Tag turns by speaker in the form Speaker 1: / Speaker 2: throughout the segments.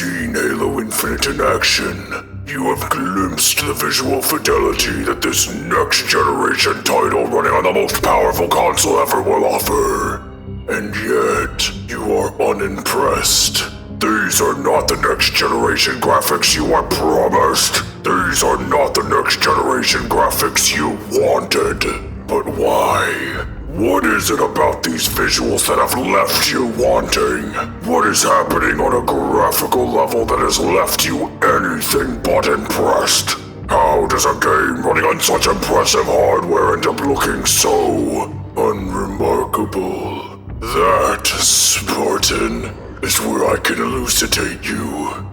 Speaker 1: seen Halo Infinite in action, you have glimpsed the visual fidelity that this next-generation title running on the most powerful console ever will offer. And yet, you are unimpressed. These are not the next-generation graphics you were promised. These are not the next-generation graphics you wanted. But why? What is it about these visuals that have left you wanting? What is happening on a graphical level that has left you anything but impressed? How does a game running on such impressive hardware end up looking so unremarkable? That, Spartan, is where I can elucidate you.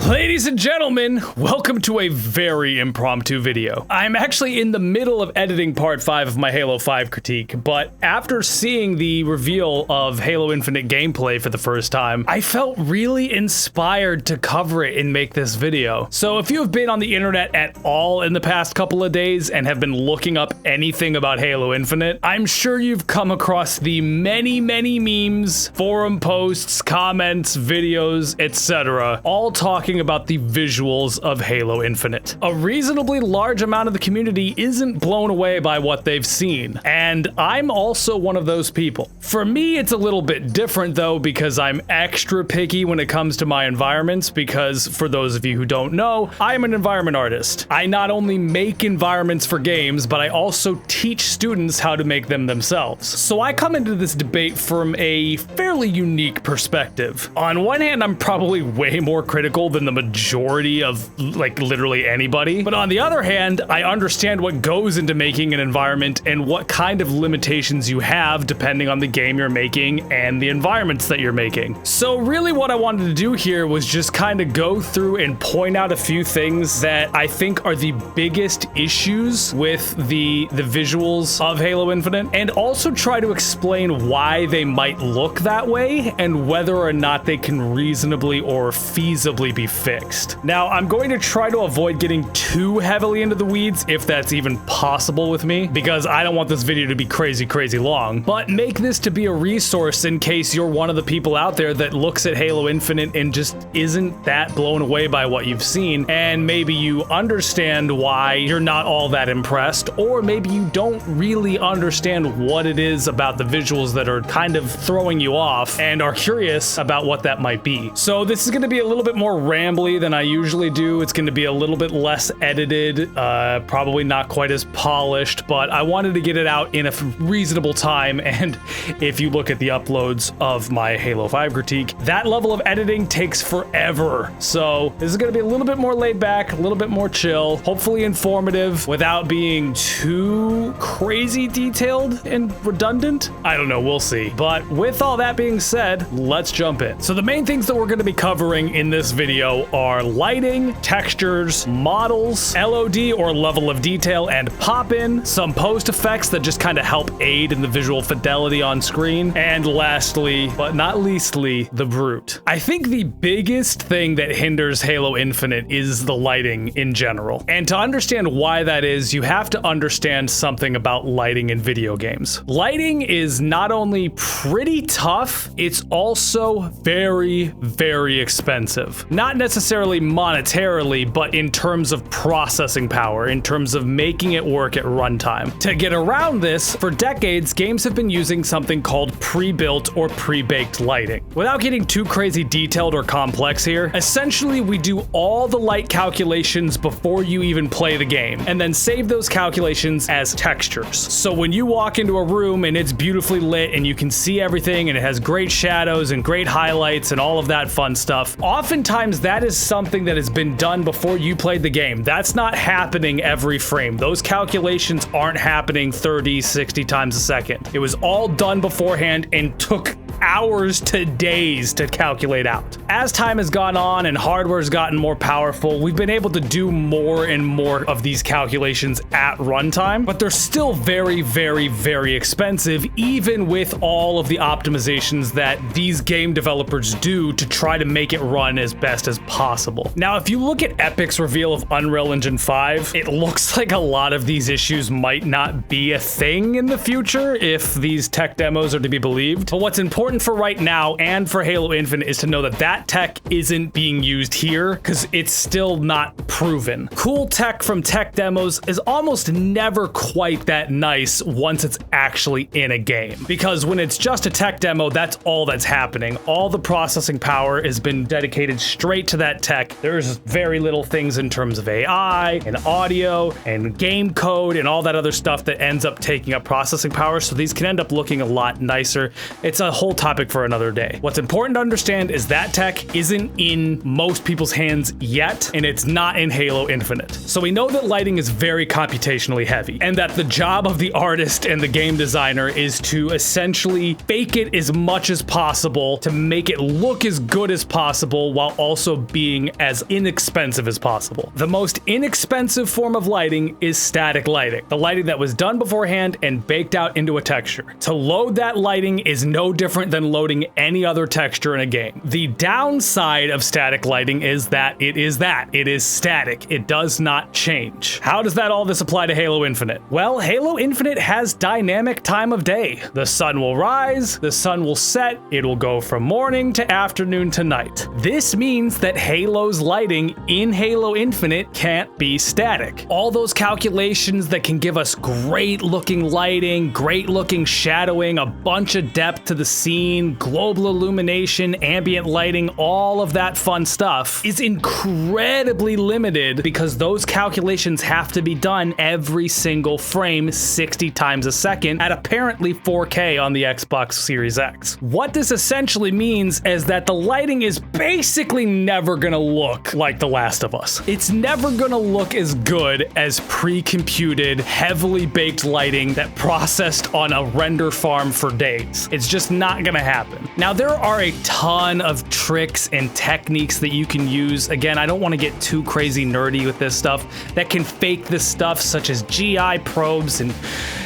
Speaker 2: Ladies and gentlemen, welcome to a very impromptu video. I'm actually in the middle of editing part 5 of my Halo 5 critique, but after seeing the reveal of Halo Infinite gameplay for the first time, I felt really inspired to cover it and make this video. So if you have been on the internet at all in the past couple of days and have been looking up anything about Halo Infinite, I'm sure you've come across the many memes, forum posts, comments, videos, etc., all talking about the visuals of Halo Infinite. A reasonably large amount of the community isn't blown away by what they've seen, and I'm also one of those people. For me, it's a little bit different though, because I'm extra picky when it comes to my environments, because for those of you who don't know, I'm an environment artist. I not only make environments for games, but I also teach students how to make them themselves. So I come into this debate from a fairly unique perspective. On one hand, I'm probably way more critical than the majority of like literally anybody, but on the other hand, I understand what goes into making an environment and what kind of limitations you have depending on the game you're making and the environments that you're making. So really what I wanted to do here was just kind of go through and point out a few things that I think are the biggest issues with the visuals of Halo Infinite, and also try to explain why they might look that way and whether or not they can reasonably or feasibly be fixed. Now, I'm going to try to avoid getting too heavily into the weeds if that's even possible with me, because I don't want this video to be crazy long, but make this to be a resource in case you're one of the people out there that looks at Halo Infinite and just isn't that blown away by what you've seen, and maybe you understand why you're not all that impressed, or maybe you don't really understand what it is about the visuals that are kind of throwing you off and are curious about what that might be. So this is going to be a little bit more rambly than I usually do. It's going to be a little bit less edited, probably not quite as polished, but I wanted to get it out in a reasonable time, and if you look at the uploads of my Halo 5 critique, that level of editing takes forever. So this is going to be a little bit more laid back, a little bit more chill, hopefully informative without being too crazy detailed and redundant. I don't know, we'll see. But with all that being said, let's jump in. So the main things that we're going to be covering in this video are lighting, textures, models, LOD or level of detail and pop-in, some post effects that just kind of help aid in the visual fidelity on screen, and lastly, but not leastly, the brute. I think the biggest thing that hinders Halo Infinite is the lighting in general. And to understand why that is, you have to understand something about lighting in video games. Lighting is not only pretty tough, it's also very expensive. Not necessarily monetarily, but in terms of processing power, in terms of making it work at runtime. To get around this, for decades, games have been using something called pre-built or pre-baked lighting. Without getting too crazy detailed or complex here, essentially we do all the light calculations before you even play the game, and then save those calculations as textures. So when you walk into a room and it's beautifully lit and you can see everything and it has great shadows and great highlights and all of that fun stuff, oftentimes that is something that has been done before you played the game. That's not happening every frame. Those calculations aren't happening 30, 60 times a second. It was all done beforehand and took hours to days to calculate out. As time has gone on and hardware's gotten more powerful, we've been able to do more and more of these calculations at runtime, but they're still very, very, very expensive, even with all of the optimizations that these game developers do to try to make it run as best as possible. Now, if you look at Epic's reveal of Unreal Engine 5, it looks like a lot of these issues might not be a thing in the future if these tech demos are to be believed. But what's important for right now and for Halo Infinite is to know that that tech isn't being used here because it's still not proven. Cool tech from tech demos is almost never quite that nice once it's actually in a game. Because when it's just a tech demo, that's all that's happening. All the processing power has been dedicated straight to that tech. There's very little things in terms of AI and audio and game code and all that other stuff that ends up taking up processing power, so these can end up looking a lot nicer. It's a whole topic for another day. What's important to understand is that tech isn't in most people's hands yet, and it's not in Halo Infinite. So we know that lighting is very computationally heavy, and that the job of the artist and the game designer is to essentially fake it as much as possible to make it look as good as possible while also being as inexpensive as possible. The most inexpensive form of lighting is static lighting, the lighting that was done beforehand and baked out into a texture. To load that lighting is no different than loading any other texture in a game. The downside of static lighting is that. It is static. It does not change. How does that all this apply to Halo Infinite? Well, Halo Infinite has dynamic time of day. The sun will rise, the sun will set, it will go from morning to afternoon to night. This means that Halo's lighting in Halo Infinite can't be static. All those calculations that can give us great looking lighting, great looking shadowing, a bunch of depth to the scene, global illumination, ambient lighting, all of that fun stuff is incredibly limited because those calculations have to be done every single frame 60 times a second at apparently 4K on the Xbox Series X. What this essentially means is that the lighting is basically never gonna look like The Last of Us. It's never gonna look as good as pre-computed, heavily baked lighting that processed on a render farm for days. It's just not gonna happen. Now, there are a ton of tricks and techniques that you can use. Again, I don't want to get too crazy nerdy with this stuff that can fake this stuff, such as GI probes, and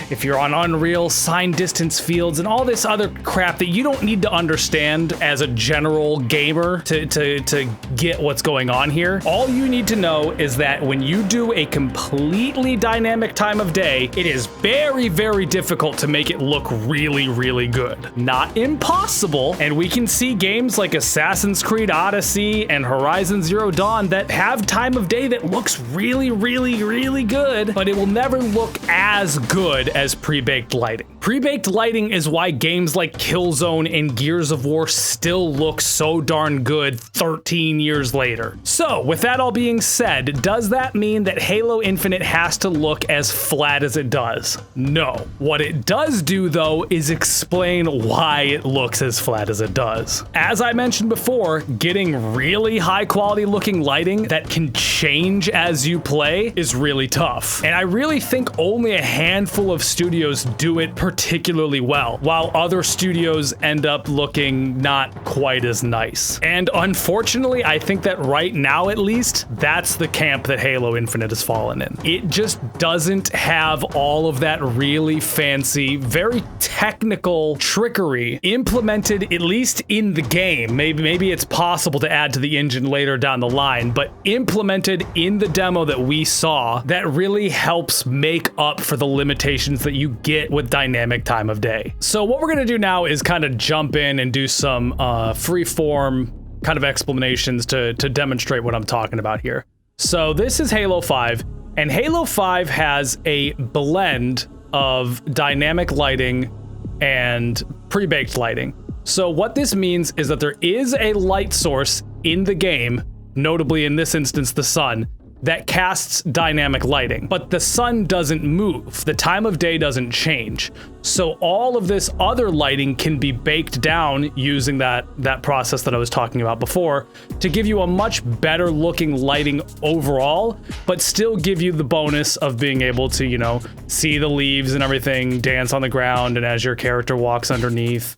Speaker 2: if you're on Unreal, sign distance fields, and all this other crap that you don't need to understand as a general gamer to get what's going on here. All you need to know is that when you do a completely dynamic time of day, it is very, very difficult to make it look really, really good. Not impossible, and we can see games like Assassin's Creed Odyssey and Horizon Zero Dawn that have time of day that looks really, really, really good, but it will never look as good as pre-baked lighting. Pre-baked lighting is why games like Killzone and Gears of War still look so darn good 13 years later. So, with that all being said, does that mean that Halo Infinite has to look as flat as it does? No. What it does do, though, is explain why it looks as flat as it does. As I mentioned before, getting really high-quality looking lighting that can change as you play is really tough. And I really think only a handful of studios do it particularly well, while other studios end up looking not quite as nice. And unfortunately, I think that right now, at least, that's the camp that Halo Infinite has fallen in. It just doesn't have all of that really fancy, very technical trickery implemented, at least in the game. Maybe it's possible to add to the engine later down the line, but implemented in the demo that we saw that really helps make up for the limitations that you get with dynamic time of day. So what we're gonna do now is kind of jump in and do some free-form kind of explanations to demonstrate what I'm talking about here. So this is Halo 5, and Halo 5 has a blend of dynamic lighting and pre-baked lighting. So what this means is that there is a light source in the game, notably in this instance the sun, that casts dynamic lighting, but the sun doesn't move. The time of day doesn't change. So all of this other lighting can be baked down using that process that I was talking about before to give you a much better looking lighting overall, but still give you the bonus of being able to, see the leaves and everything dance on the ground and as your character walks underneath.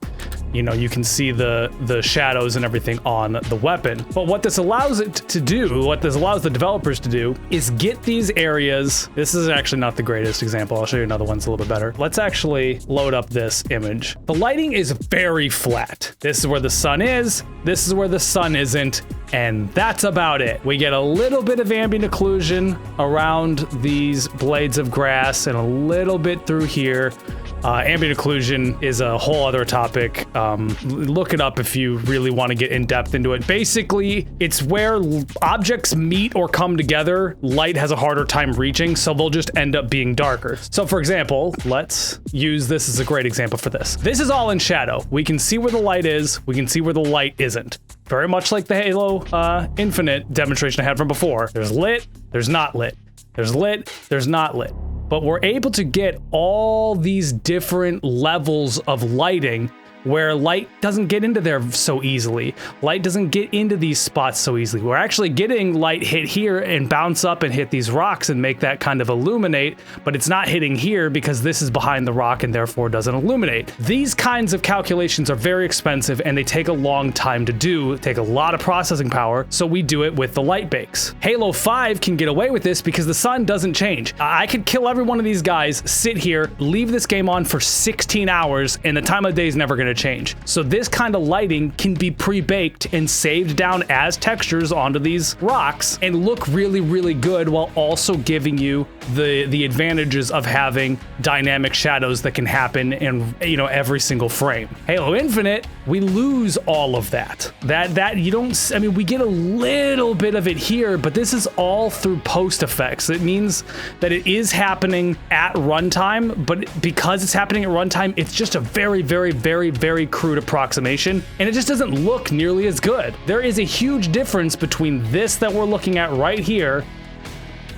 Speaker 2: you know, you can see the shadows and everything on the weapon. But what this allows it to do, what this allows the developers to do, is get these areas. This is actually not the greatest example. I'll show you another one's a little bit better. Let's actually load up this image. The lighting is very flat. This is where the sun is. This is where the sun isn't. And that's about it. We get a little bit of ambient occlusion around these blades of grass and a little bit through here. Ambient occlusion is a whole other topic. Look it up if you really want to get in depth into it. Basically, it's where objects meet or come together. Light has a harder time reaching, so they'll just end up being darker. So for example, let's use this as a great example for this. This is all in shadow. We can see where the light is. We can see where the light isn't. Very much like the Halo Infinite demonstration I had from before. There's lit, there's not lit. There's lit, there's not lit. But we're able to get all these different levels of lighting where light doesn't get into there so easily. Light doesn't get into these spots so easily. We're actually getting light hit here and bounce up and hit these rocks and make that kind of illuminate, but it's not hitting here because this is behind the rock and therefore doesn't illuminate. These kinds of calculations are very expensive and they take a long time to do, take a lot of processing power, so we do it with the light bakes. Halo 5 can get away with this because the sun doesn't change. I could kill every one of these guys, sit here, leave this game on for 16 hours, and the time of day is never gonna change. So this kind of lighting can be pre-baked and saved down as textures onto these rocks and look really, really good while also giving you the advantages of having dynamic shadows that can happen in, you know, every single frame. Halo Infinite, we lose all of that. That you don't, I mean, we get a little bit of it here, but this is all through post effects. It means that it is happening at runtime, but because it's happening at runtime, it's just a very, very, very, very crude approximation, and it just doesn't look nearly as good. There is a huge difference between this that we're looking at right here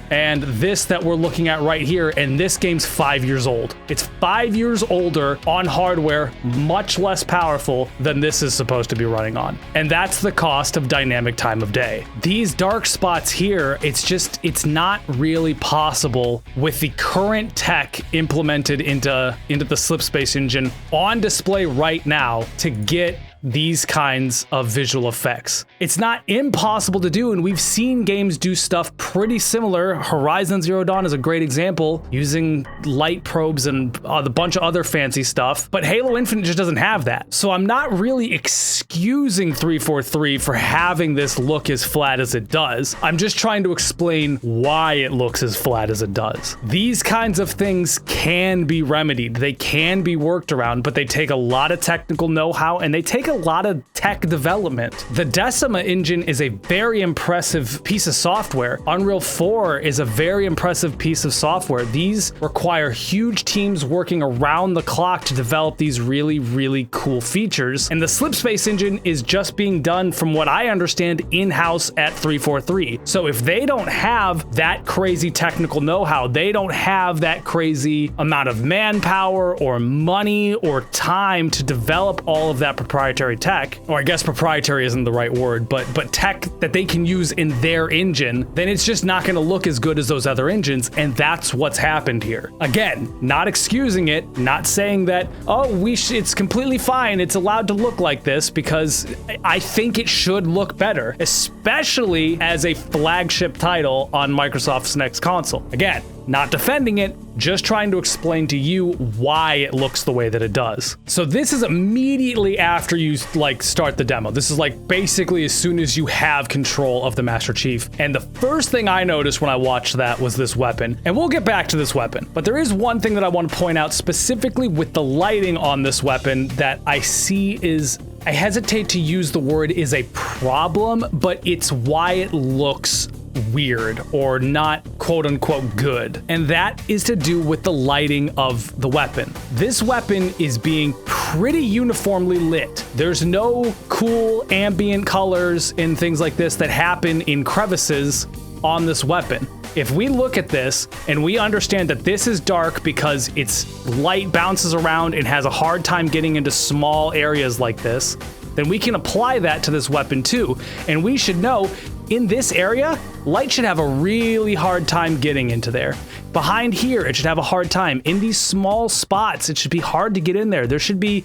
Speaker 2: and this that we're looking at right here, and this game's 5 years old. It's 5 years older on hardware, much less powerful than this is supposed to be running on. And that's the cost of dynamic time of day. These dark spots here, it's not really possible with the current tech implemented into the Slip Space engine on display right now to get these kinds of visual effects. It's not impossible to do, and we've seen games do stuff pretty similar. Horizon Zero Dawn is a great example, using light probes and a bunch of other fancy stuff, but Halo Infinite just doesn't have that. So I'm not really excusing 343 for having this look as flat as it does. I'm just trying to explain why it looks as flat as it does. These kinds of things can be remedied. They can be worked around, but they take a lot of technical know-how and they take a lot of tech development. The Decima engine is a very impressive piece of software. Unreal 4 is a very impressive piece of software. These require huge teams working around the clock to develop these really, really cool features. And the Slip Space engine is just being done, from what I understand, in-house at 343. So if they don't have that crazy technical know-how, they don't have that crazy amount of manpower or money or time to develop all of that proprietary tech, or I guess proprietary isn't the right word, but tech that they can use in their engine, then it's just not going to look as good as those other engines, and that's what's happened here. Again, not excusing it, not saying that, oh, it's completely fine, it's allowed to look like this, because I think it should look better, especially as a flagship title on Microsoft's next console. Again, not defending it, just trying to explain to you why it looks the way that it does. So this is immediately after you start the demo. This is basically as soon as you have control of the Master Chief. And the first thing I noticed when I watched that was this weapon. And we'll get back to this weapon. But there is one thing that I want to point out specifically with the lighting on this weapon that I see is, I hesitate to use the word is a problem, but it's why it looks weird or not quote unquote good. And that is to do with the lighting of the weapon. This weapon is being pretty uniformly lit. There's no cool ambient colors and things like this that happen in crevices on this weapon. If we look at this and we understand that this is dark because its light bounces around and has a hard time getting into small areas like this, then we can apply that to this weapon too. And we should know in this area, light should have a really hard time getting into there. Behind here, it should have a hard time. In these small spots, it should be hard to get in there. There should be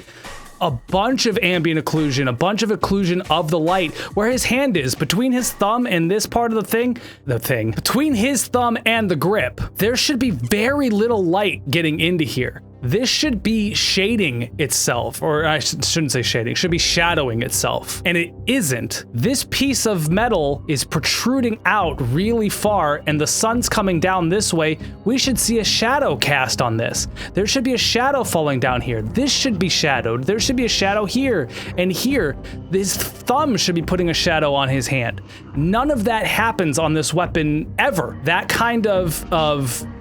Speaker 2: a bunch of ambient occlusion, a bunch of occlusion of the light where his hand is, between his thumb and this part of the thing, between his thumb and the grip, there should be very little light getting into here. This should be shading itself, or I shouldn't say shading, it should be shadowing itself, and it isn't. This piece of metal is protruding out really far, and the sun's coming down this way. We should see a shadow cast on this. There should be a shadow falling down here. This should be shadowed. There should be a shadow here and here. His thumb should be putting a shadow on his hand. None of that happens on this weapon ever. That kind of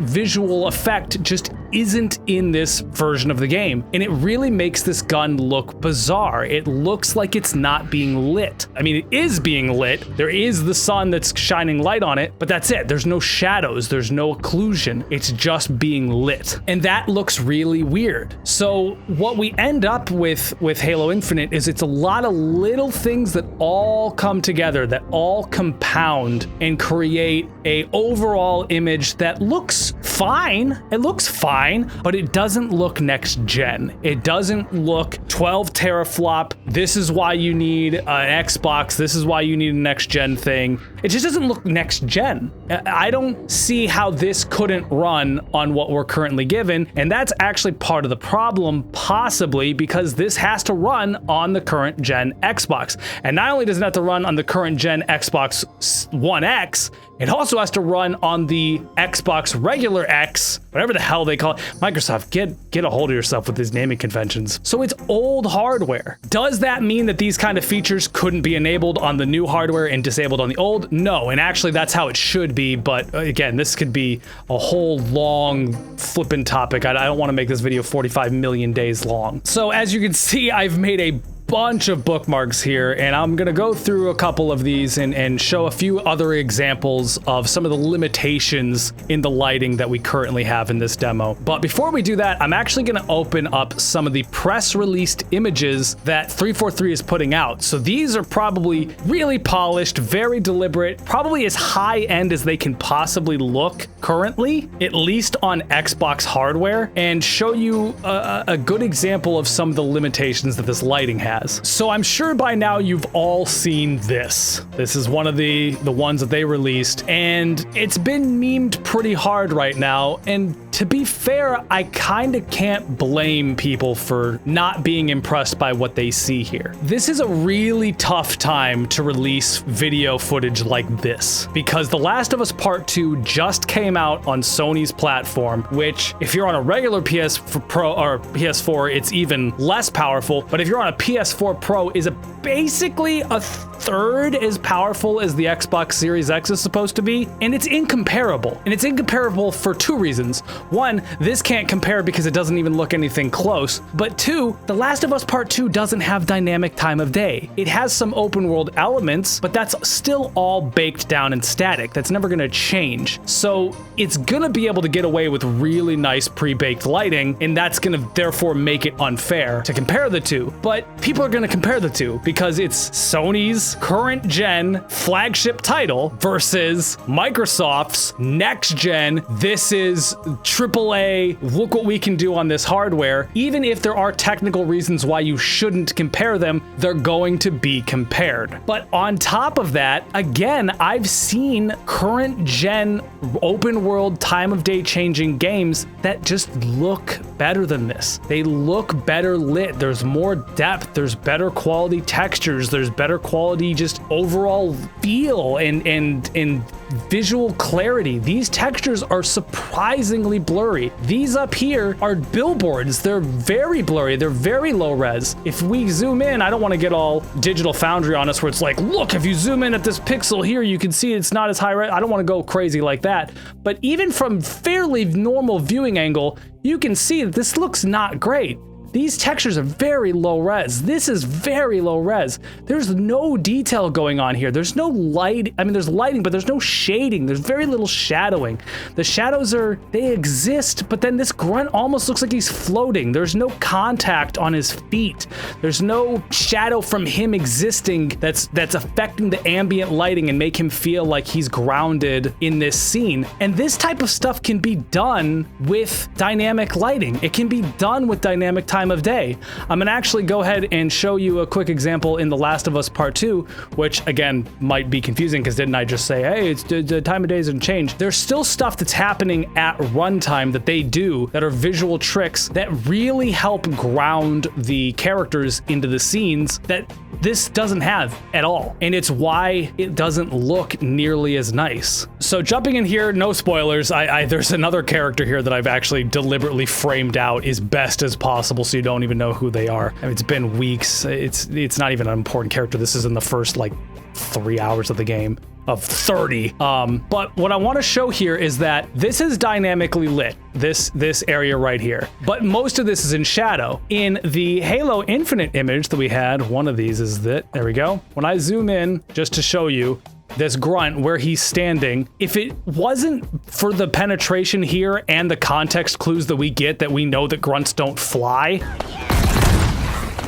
Speaker 2: visual effect just isn't in this version of the game, and it really makes this gun look bizarre. It looks like it's not being lit. I mean, it is being lit. There is the sun that's shining light on it, but that's it. There's no shadows, there's no occlusion. It's just being lit, and that looks really weird. So what we end up with Halo Infinite is it's a lot of little things that all come together, that all compound and create a overall image that looks fine. It looks fine, but it doesn't look next gen. It doesn't look 12 teraflop. This is why you need an Xbox. This is why you need a next gen thing. It just doesn't look next gen. I don't see how this couldn't run on what we're currently given, and that's actually part of the problem, possibly because this has to run on the current gen Xbox. And not only does it have to run on the current gen Xbox One X, it also has to run on the Xbox regular X, whatever the hell they call it. Microsoft, get a hold of yourself with these naming conventions. So it's old hardware. Does that mean that these kind of features couldn't be enabled on the new hardware and disabled on the old? No, and actually that's how it should be, but again, this could be a whole long flippin' topic. I don't want to make this video 45 million days long. So as you can see, I've made a bunch of bookmarks here, and I'm gonna go through a couple of these and show a few other examples of some of the limitations in the lighting that we currently have in this demo. But before we do that, I'm actually gonna open up some of the press released images that 343 is putting out. So these are probably really polished, very deliberate, probably as high end as they can possibly look currently, at least on Xbox hardware, and show you a good example of some of the limitations that this lighting has. So I'm sure by now you've all seen this. This is one of the ones that they released, and it's been memed pretty hard right now, and to be fair, I kind of can't blame people for not being impressed by what they see here. This is a really tough time to release video footage like this, because The Last of Us Part 2 just came out on Sony's platform, which if you're on a regular PS Pro or PS4, it's even less powerful, but if you're on a PS4 Pro, is basically a third as powerful as the Xbox Series X is supposed to be, and it's incomparable. And it's incomparable for two reasons. One, this can't compare because it doesn't even look anything close, but two, The Last of Us Part 2 doesn't have dynamic time of day. It has some open world elements, but that's still all baked down and static. That's never gonna change. So it's gonna be able to get away with really nice pre-baked lighting, and that's gonna therefore make it unfair to compare the two. But people are gonna compare the two because it's Sony's current gen flagship title versus Microsoft's next gen. This is AAA, look what we can do on this hardware. Even if there are technical reasons why you shouldn't compare them, they're going to be compared. But on top of that, again, I've seen current gen open world time of day changing games that just look better than this. They look better lit. There's more depth, there's better quality textures, there's better quality just overall feel and visual clarity. These textures are surprisingly blurry. These up here are billboards. They're very blurry. They're very low res. If we zoom in, I don't want to get all Digital Foundry on us where it's like, look, if you zoom in at this pixel here, you can see it's not as high res. I don't want to go crazy like that. But even from fairly normal viewing angle, you can see that this looks not great. These textures are very low res. This is very low res. There's no detail going on here. There's no light. I mean, there's lighting, but there's no shading. There's very little shadowing. The shadows they exist, but then this grunt almost looks like he's floating. There's no contact on his feet. There's no shadow from him existing that's affecting the ambient lighting and make him feel like he's grounded in this scene. And this type of stuff can be done with dynamic lighting. It can be done with dynamic time time of day. I'm gonna actually go ahead and show you a quick example in The Last of Us Part 2, which again might be confusing because didn't I just say, hey, it's the time of day doesn't change? There's still stuff that's happening at runtime that they do that are visual tricks that really help ground the characters into the scenes that this doesn't have at all. And it's why it doesn't look nearly as nice. So jumping in here, no spoilers, there's another character here that I've actually deliberately framed out as best as possible so you don't even know who they are. I mean, it's been weeks. It's not even an important character. This is in the first like 3 hours of the game. Of 30. But what I want to show here is that this is dynamically lit, this area right here. But most of this is in shadow. In the Halo Infinite image that we had, one of these is that, there we go. When I zoom in, just to show you, this grunt where he's standing, if it wasn't for the penetration here and the context clues that we get that we know that grunts don't fly,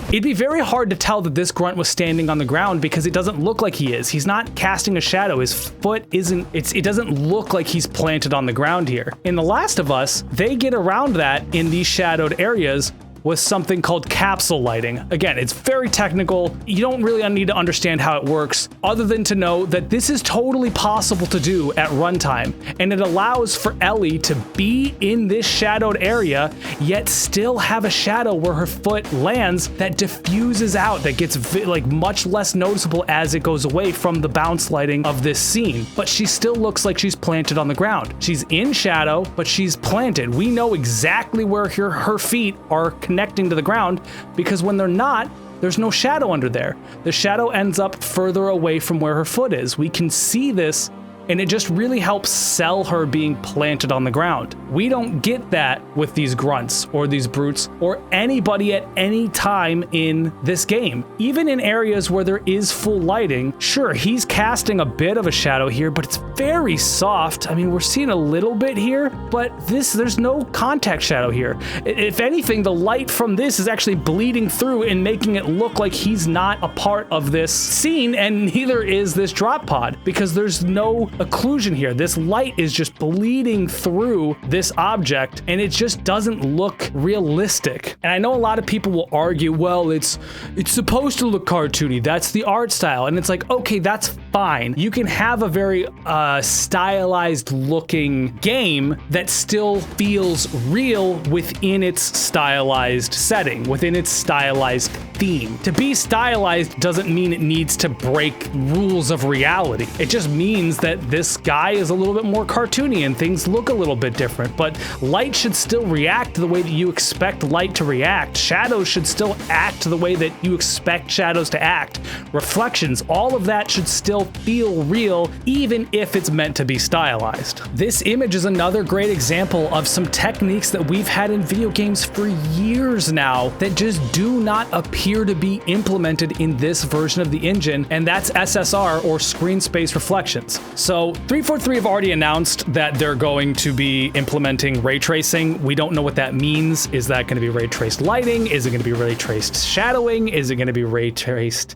Speaker 2: it'd be very hard to tell that this grunt was standing on the ground because it doesn't look like he is. He's not casting a shadow. His foot isn't, it doesn't look like he's planted on the ground here. In The Last of Us, they get around that in these shadowed areas with something called capsule lighting. Again, it's very technical. You don't really need to understand how it works other than to know that this is totally possible to do at runtime. And it allows for Ellie to be in this shadowed area, yet still have a shadow where her foot lands that diffuses out, that gets like much less noticeable as it goes away from the bounce lighting of this scene. But she still looks like she's planted on the ground. She's in shadow, but she's planted. We know exactly where her feet are connecting to the ground because when they're not, there's no shadow under there. The shadow ends up further away from where her foot is. We can see this, and it just really helps sell her being planted on the ground. We don't get that with these grunts or these brutes or anybody at any time in this game. Even in areas where there is full lighting, sure, he's casting a bit of a shadow here, but it's very soft. I mean, we're seeing a little bit here, but there's no contact shadow here. If anything, the light from this is actually bleeding through and making it look like he's not a part of this scene, and neither is this drop pod, because there's no occlusion here. This light is just bleeding through this object and it just doesn't look realistic. And I know a lot of people will argue, well, it's supposed to look cartoony. That's the art style. And it's like, okay, that's fine. You can have a very stylized looking game that still feels real within its stylized setting, within its stylized theme. To be stylized doesn't mean it needs to break rules of reality. It just means that this guy is a little bit more cartoony and things look a little bit different, but light should still react the way that you expect light to react. Shadows should still act the way that you expect shadows to act. Reflections, all of that should still feel real, even if it's meant to be stylized. This image is another great example of some techniques that we've had in video games for years now that just do not appear to be implemented in this version of the engine, and that's SSR, or screen space reflections. So 343 have already announced that they're going to be implementing ray tracing. We don't know what that means. Is that going to be ray traced lighting? Is it going to be ray traced shadowing? Is it going to be ray traced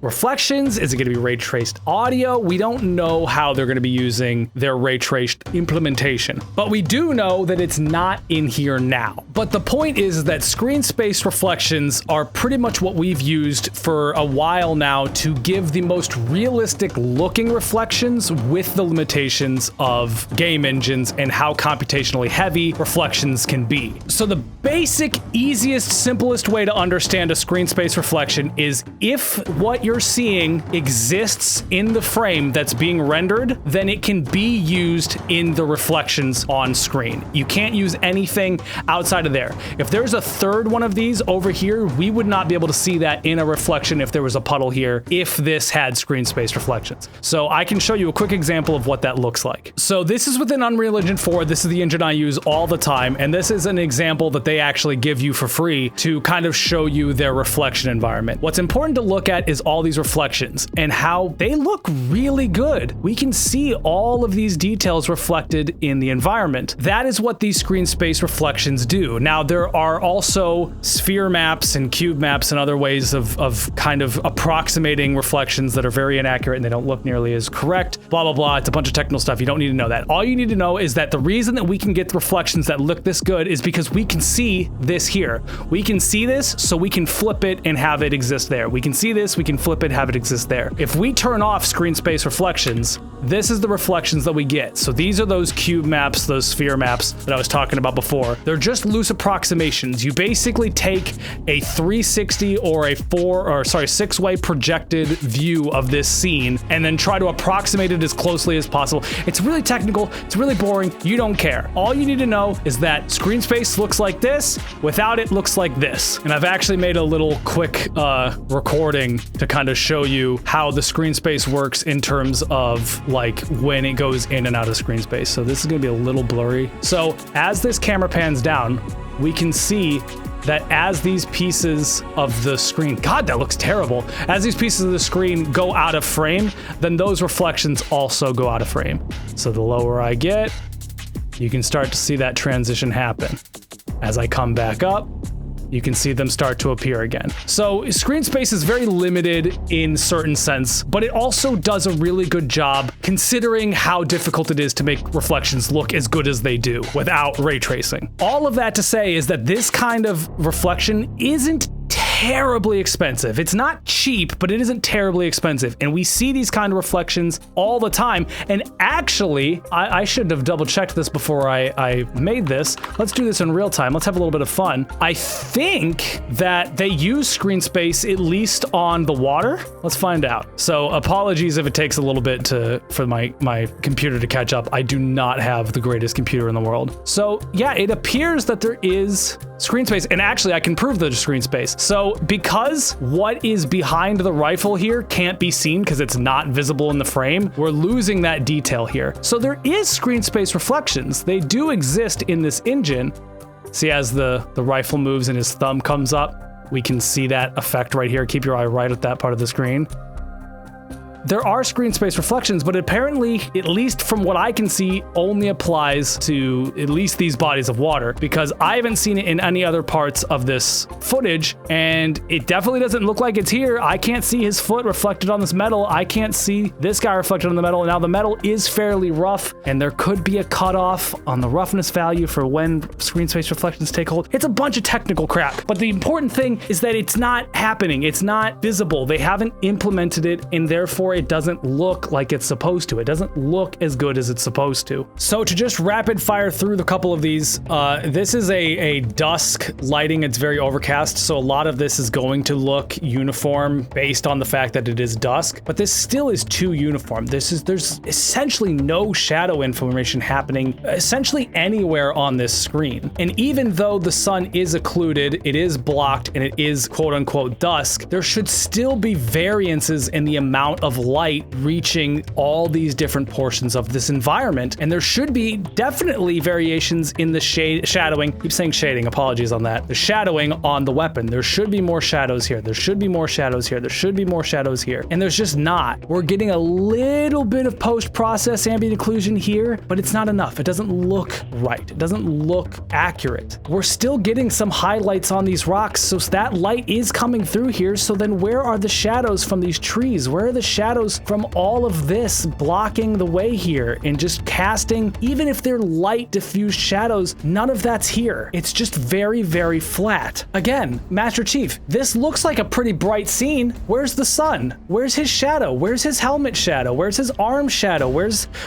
Speaker 2: reflections? Is it going to be ray traced audio? We don't know how they're going to be using their ray traced implementation, but we do know that it's not in here now. But the point is that screen space reflections are pretty much what we've used for a while now to give the most realistic looking reflections with the limitations of game engines and how computationally heavy reflections can be. So the basic, easiest, simplest way to understand a screen space reflection is if what you're seeing exists in the frame that's being rendered, then it can be used in the reflections on screen. You can't use anything outside of there. If there's a third one of these over here, we would not be able to see that in a reflection if there was a puddle here, if this had screen space reflections. So I can show you a quick example of what that looks like. So this is within Unreal Engine 4. This is the engine I use all the time, and this is an example that they actually give you for free to kind of show you their reflection environment. What's important to look at is all these reflections and how they look really good. We can see all of these details reflected in the environment. That is what these screen space reflections do. Now, there are also sphere maps and cube maps and other ways of kind of approximating reflections that are very inaccurate and they don't look nearly as correct, blah, blah, blah. It's a bunch of technical stuff. You don't need to know that. All you need to know is that the reason that we can get reflections that look this good is because we can see this here. We can see this, so we can flip it and have it exist there. We can see this, we can flip it, have it exist there. If we turn off screen space reflections, this is the reflections that we get. So these are those cube maps, those sphere maps that I was talking about before. They're just loose approximations. You basically take a 360 or a 6-way projected view of this scene and then try to approximate it as closely as possible. It's really technical, it's really boring, you don't care. All you need to know is that screen space looks like this, without it looks like this. And I've actually made a little quick recording to kind of show you how the screen space works in terms of like when it goes in and out of screen space. So this is gonna be a little blurry. So as this camera pans down, we can see that as these pieces of the screen, God, that looks terrible. As these pieces of the screen go out of frame, then those reflections also go out of frame. So the lower I get, you can start to see that transition happen. As I come back up, you can see them start to appear again. So screen space is very limited in certain sense, but it also does a really good job considering how difficult it is to make reflections look as good as they do without ray tracing. All of that to say is that this kind of reflection isn't terribly expensive. It's not cheap, but it isn't terribly expensive. And we see these kind of reflections all the time. And actually, I should have double checked this before I made this. Let's do this in real time. Let's have a little bit of fun. I think that they use screen space at least on the water. Let's find out. So apologies if it takes a little bit for my computer to catch up. I do not have the greatest computer in the world. So yeah, it appears that there is screen space, and actually I can prove there's screen space. So because what is behind the rifle here can't be seen because it's not visible in the frame, we're losing that detail here. So there is screen space reflections. They do exist in this engine. See, as the rifle moves and his thumb comes up, we can see that effect right here. Keep your eye right at that part of the screen. There are screen space reflections, but apparently, at least from what I can see, only applies to at least these bodies of water, because I haven't seen it in any other parts of this footage, and it definitely doesn't look like it's here. I can't see his foot reflected on this metal. I can't see this guy reflected on the metal. Now, the metal is fairly rough, and there could be a cutoff on the roughness value for when screen space reflections take hold. It's a bunch of technical crap, but the important thing is that it's not happening. It's not visible. They haven't implemented it, and therefore it doesn't look like it's supposed to. It doesn't look as good as it's supposed to. So to just rapid fire through the couple of these, this is a dusk lighting. It's very overcast, so a lot of this is going to look uniform based on the fact that it is dusk, but this still is too uniform. There's essentially no shadow information happening essentially anywhere on this screen. And even though the sun is occluded, it is blocked, and it is quote unquote dusk, there should still be variances in the amount of light reaching all these different portions of this environment. And there should be definitely variations in the shadowing. I keep saying shading, apologies on that. The shadowing on the weapon. There should be more shadows here. There should be more shadows here. There should be more shadows here. And there's just not. We're getting a little bit of post-process ambient occlusion here, but it's not enough. It doesn't look right. It doesn't look accurate. We're still getting some highlights on these rocks, so that light is coming through here. So then where are the shadows from these trees? Where are the shadows from all of this blocking the way here and just casting, even if they're light diffused shadows, none of that's here. It's just very, very flat. Again, Master Chief, this looks like a pretty bright scene. Where's the sun? Where's his shadow? Where's his helmet shadow? Where's his arm shadow?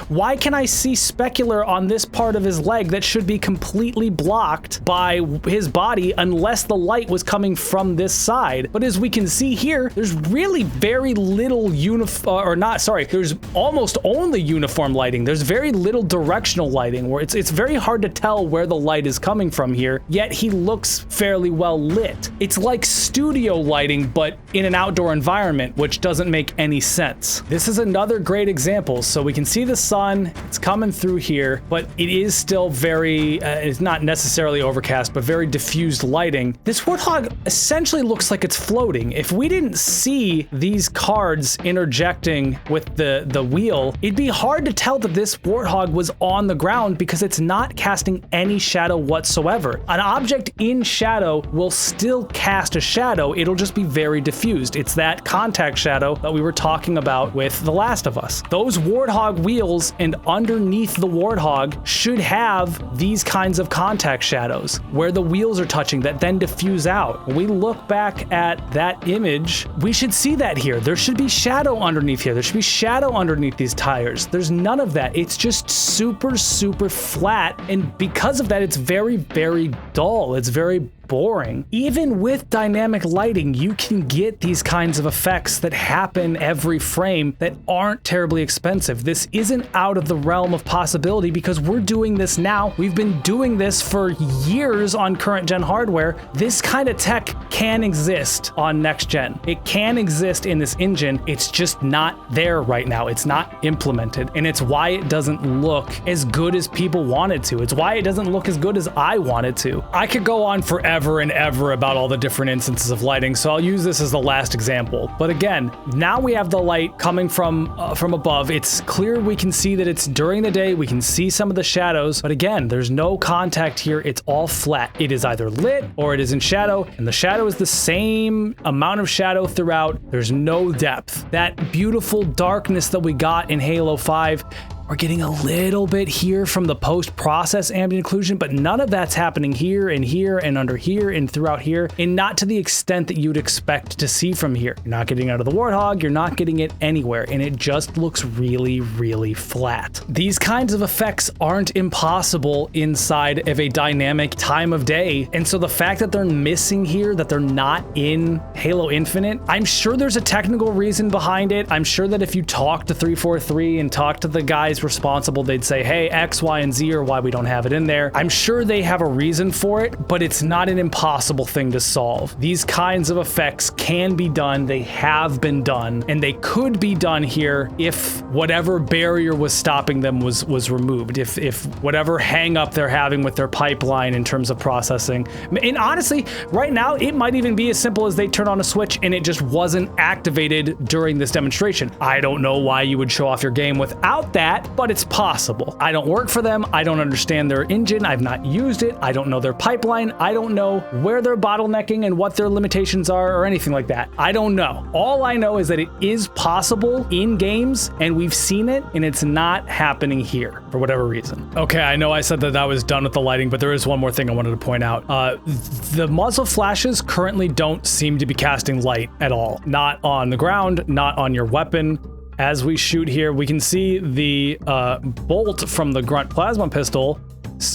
Speaker 2: Why can I see specular on this part of his leg that should be completely blocked by his body unless the light was coming from this side? But as we can see here, there's really very little there's almost only uniform lighting. There's very little directional lighting where it's very hard to tell where the light is coming from here, yet he looks fairly well lit. It's like studio lighting, but in an outdoor environment, which doesn't make any sense. This is another great example. So we can see the sun, it's coming through here, but it is still very, it's not necessarily overcast, but very diffused lighting. This Warthog essentially looks like it's floating. If we didn't see these cards interject projecting with the wheel, it'd be hard to tell that this Warthog was on the ground because it's not casting any shadow whatsoever. An object in shadow will still cast a shadow, it'll just be very diffused. It's that contact shadow that we were talking about with The Last of Us. Those Warthog wheels and underneath the Warthog should have these kinds of contact shadows where the wheels are touching that then diffuse out. When we look back at that image, we should see that here. There should be shadow underneath here. There should be shadow underneath these tires. There's none of that. It's just super, super flat. And because of that, it's very, very dull. It's very boring. Even with dynamic lighting, you can get these kinds of effects that happen every frame that aren't terribly expensive. This isn't out of the realm of possibility because we're doing this now. We've been doing this for years on current gen hardware. This kind of tech can exist on next gen. It can exist in this engine. It's just not there right now. It's not implemented. And it's why it doesn't look as good as people want it to. It's why it doesn't look as good as I want it to. I could go on forever and ever about all the different instances of lighting, so I'll use this as the last example. But again, now we have the light coming from above. It's clear we can see that it's during the day. We can see some of the shadows, but again, there's no contact here. It's all flat. It is either lit or it is in shadow, and the shadow is the same amount of shadow throughout. There's no depth. That beautiful darkness that we got in Halo 5, we're getting a little bit here from the post-process ambient occlusion, but none of that's happening here and under here and throughout here, and not to the extent that you'd expect to see from here. You're not getting out of the Warthog, you're not getting it anywhere, and it just looks really, really flat. These kinds of effects aren't impossible inside of a dynamic time of day, and so the fact that they're missing here, that they're not in Halo Infinite, I'm sure there's a technical reason behind it. I'm sure that if you talk to 343 and talk to the guys responsible, they'd say, hey, X, Y, and Z are why we don't have it in there. I'm sure they have a reason for it, but it's not an impossible thing to solve. These kinds of effects can be done, they have been done, and they could be done here if whatever barrier was stopping them was removed, if whatever hang up they're having with their pipeline in terms of processing. And honestly, right now, it might even be as simple as they turn on a switch and it just wasn't activated during this demonstration. I don't know why you would show off your game without that, but it's possible. I don't work for them. I don't understand their engine. I've not used it. I don't know their pipeline. I don't know where they're bottlenecking and what their limitations are or anything like that. I don't know. All I know is that it is possible in games and we've seen it, and it's not happening here for whatever reason. Okay, I know I said that I was done with the lighting, but there is one more thing I wanted to point out. The muzzle flashes currently don't seem to be casting light at all. Not on the ground, not on your weapon. As we shoot here, we can see the bolt from the Grunt plasma pistol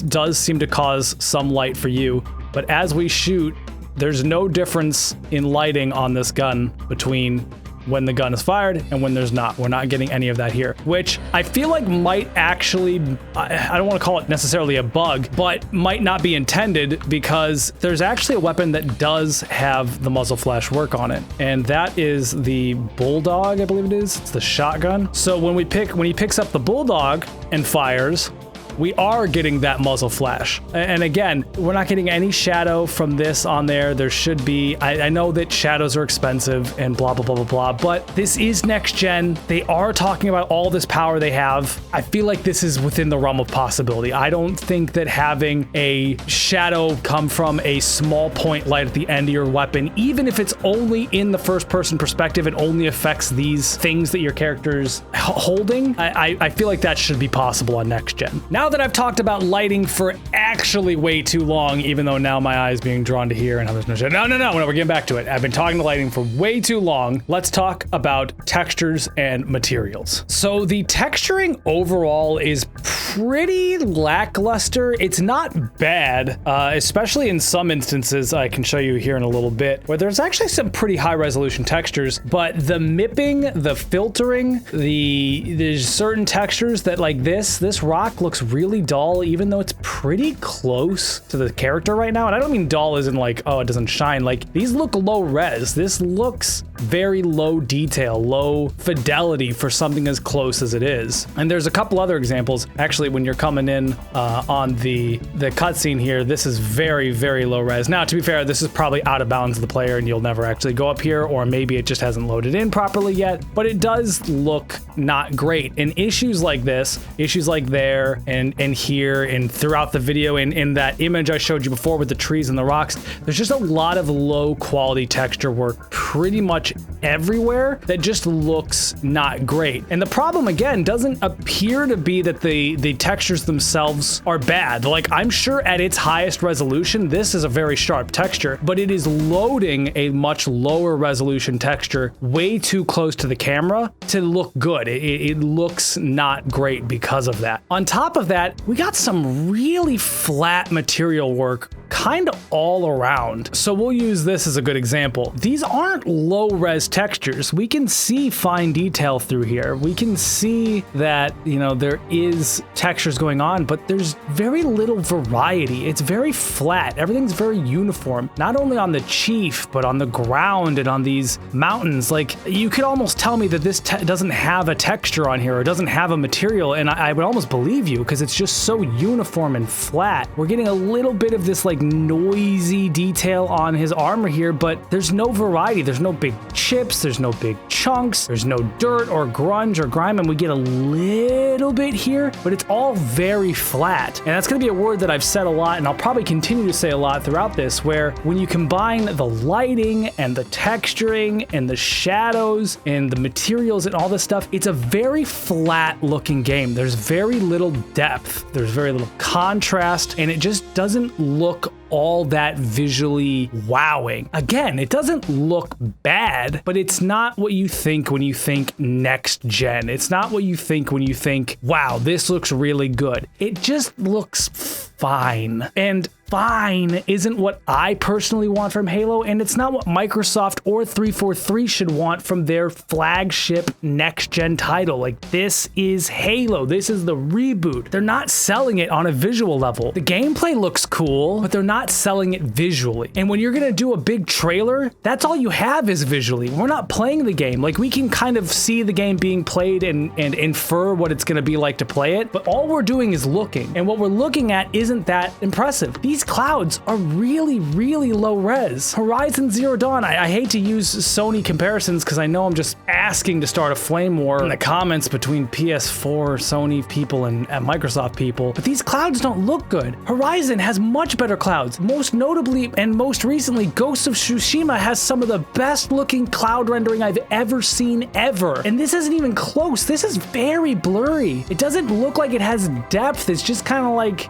Speaker 2: does seem to cause some light for you, but as we shoot, there's no difference in lighting on this gun between when the gun is fired and when there's not. We're not getting any of that here, which I feel like might actually, I don't want to call it necessarily a bug, but might not be intended because there's actually a weapon that does have the muzzle flash work on it. And that is the Bulldog, I believe it is. It's the shotgun. So when he picks up the Bulldog and fires, we are getting that muzzle flash. And again, we're not getting any shadow from this on there. There should be, I know that shadows are expensive and blah, blah, blah, blah, blah, but this is next gen. They are talking about all this power they have. I feel like this is within the realm of possibility. I don't think that having a shadow come from a small point light at the end of your weapon, even if it's only in the first person perspective, it only affects these things that your character's holding. I feel like that should be possible on next gen. Now that I've talked about lighting for actually way too long, even though now my eye is being drawn to here and there's no shadow. No, we're getting back to it. I've been talking to lighting for way too long. Let's talk about textures and materials. So the texturing overall is pretty lackluster. It's not bad, especially in some instances I can show you here in a little bit, where there's actually some pretty high resolution textures, but the mipping, the filtering, there's certain textures that like this rock looks really dull, even though it's pretty close to the character right now. And I don't mean dull as in like, oh, it doesn't shine. Like these look low res. This looks very low detail, low fidelity for something as close as it is. And there's a couple other examples. Actually, when you're coming in on the cutscene here, this is very, very low res. Now, to be fair, this is probably out of bounds of the player and you'll never actually go up here, or maybe it just hasn't loaded in properly yet, but it does look not great. And issues like this, issues like there and here and throughout the video, and in that image I showed you before with the trees and the rocks, there's just a lot of low quality texture work pretty much everywhere that just looks not great. And the problem, again, doesn't appear to be that the textures themselves are bad. Like, I'm sure at its highest resolution, this is a very sharp texture, but it is loading a much lower resolution texture way too close to the camera to look good. It looks not great because of that. On top of that, we got some really flat material work kind of all around. So we'll use this as a good example. These aren't low res textures. We can see fine detail through here. We can see that, you know, there is textures going on, but there's very little variety. It's very flat. Everything's very uniform, not only on the chief, but on the ground and on these mountains. Like, you could almost tell me that this doesn't have a texture on here or doesn't have a material, and I would almost believe you because it's just so uniform and flat. We're getting a little bit of this like noisy detail on his armor here, but there's no variety. There's no big chips, there's no big chunks, there's no dirt or grunge or grime, and we get a little bit here, but it's all very flat. And that's going to be a word that I've said a lot, and I'll probably continue to say a lot throughout this, where when you combine the lighting and the texturing and the shadows and the materials and all this stuff, it's a very flat looking game. There's very little depth, there's very little contrast, and it just doesn't look all that visually wowing. Again, it doesn't look bad, but it's not what you think when you think next gen. It's not what you think when you think, wow, this looks really good. It just looks fine. And fine isn't what I personally want from Halo, and it's not what Microsoft or 343 should want from their flagship next-gen title. Like, this is Halo. This is the reboot. They're not selling it on a visual level. The gameplay looks cool, but they're not selling it visually. And when you're gonna do a big trailer, that's all you have is visually. We're not playing the game. Like, we can kind of see the game being played and infer what it's gonna be like to play it, but all we're doing is looking. And what we're looking at isn't that impressive. These clouds are really, really low res. Horizon Zero Dawn, I hate to use Sony comparisons because I know I'm just asking to start a flame war in the comments between PS4 Sony people and Microsoft people, but these clouds don't look good. Horizon has much better clouds. Most notably and most recently, Ghost of Tsushima has some of the best looking cloud rendering I've ever seen ever. And this isn't even close. This is very blurry. It doesn't look like it has depth. It's just kind of like,